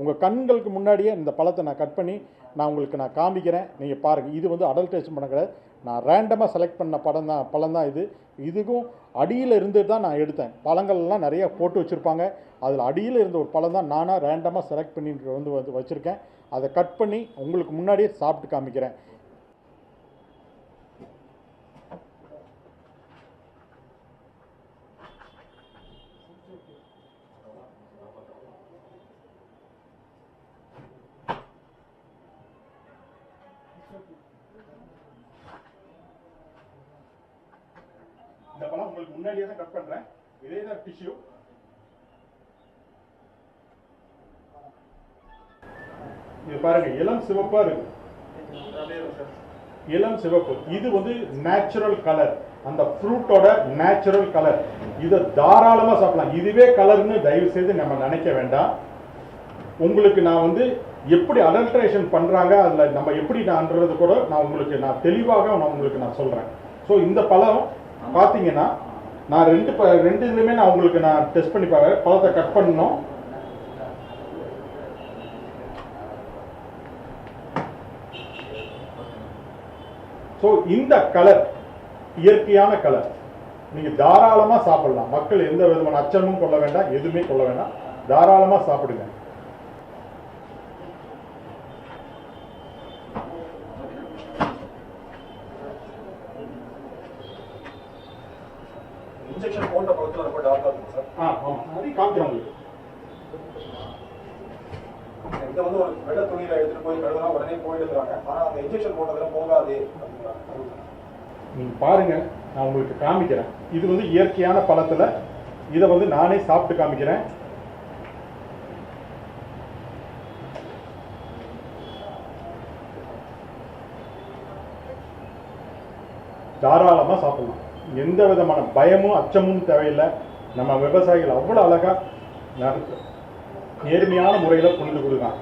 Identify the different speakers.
Speaker 1: உங்கள் கண்களுக்கு முன்னாடியே இந்த பழத்தை நான் கட் பண்ணி நான் உங்களுக்கு நான் காமிக்கிறேன். நீங்கள் பாருங்கள். இது வந்து அடல்ட்ரேஷன் பண்ண கிடையாது. நான் ரேண்டமாக செலக்ட் பண்ண பழம் தான் இது. இதுக்கும் அடியில் இருந்து தான் நான் எடுத்தேன். பழங்கள்லாம் நிறைய போட்டு வச்சுருப்பாங்க. அதில் அடியில் இருந்த ஒரு பழம் தான் நானாக ரேண்டமாக செலக்ட் பண்ணிட்டு வந்து வச்சுருக்கேன். அதை கட் பண்ணி உங்களுக்கு முன்னாடியே சாப்பிட்டு காமிக்கிறேன். இந்த பழம் உங்களுக்கு முன்னாடியே தான் கட் பண்ணுறேன். இதே தான் டிஷ்யூ. இது பாருங்க, இளம் சிவப்பா இருக்கு. இளம் சிவப்பு. இது வந்து நேச்சுரல் கலர், அந்த ஃப்ரூட்டோட நேச்சுரல் கலர். இதை தாராளமா சாப்பிடலாம். இதுவே கலர்னு தயவு செய்து நம்ம நினைக்க வேண்டாம். உங்களுக்கு நான் வந்து எப்படி அடல்ட்ரேஷன் பண்றாங்க, அதுல நம்ம எப்படி நான்றது கூட நான் உங்களுக்கு தெளிவாக நான் சொல்றேன். ஸோ இந்த பழம் பார்த்தீங்கன்னா நான் ரெண்டு இதுலையுமே நான் உங்களுக்கு டெஸ்ட் பண்ணி பார்க்குறேன். பழத்தை கட் பண்ணணும். ஸோ இந்த கலர் இயற்கையான கலர், நீங்க தாராளமா சாப்பிடலாம். மக்கள் எந்த விதமான அச்சமும் கொள்ள வேண்டாம், எதுவுமே கொள்ள வேண்டாம். தாராளமா சாப்பிடுங்க.
Speaker 2: இன்ஜெக்ஷன் போட்ட பழத்துல ரொம்ப டார்க்கா இருக்கும் சார்.
Speaker 1: ஆமா, அது காமிக்கிறோம் உங்களுக்கு.
Speaker 2: இதை வந்து ஒரு வெள்ளை துணியில எடுத்துட்டு போய் கழுவுனா உடனே போயிடுறாங்க. ஆனா அந்த இன்ஜெக்ஷன் போட்டதுல போகாது.
Speaker 1: நீங்க பாருங்க, நான் உங்களுக்கு காமிக்கிறேன். இது வந்து இயற்கையான பழத்துல இதை வந்து நானே சாப்பிட்டு காமிக்கிறேன். தாராளமா சாப்பிடலாம். எந்த விதமான பயமும் அச்சமும் தேவையில்லை. நம்ம விவசாயிகள் அவ்வளவு அழகா நேர்மையான முறையில் கொண்டு கொடுக்கலாம்.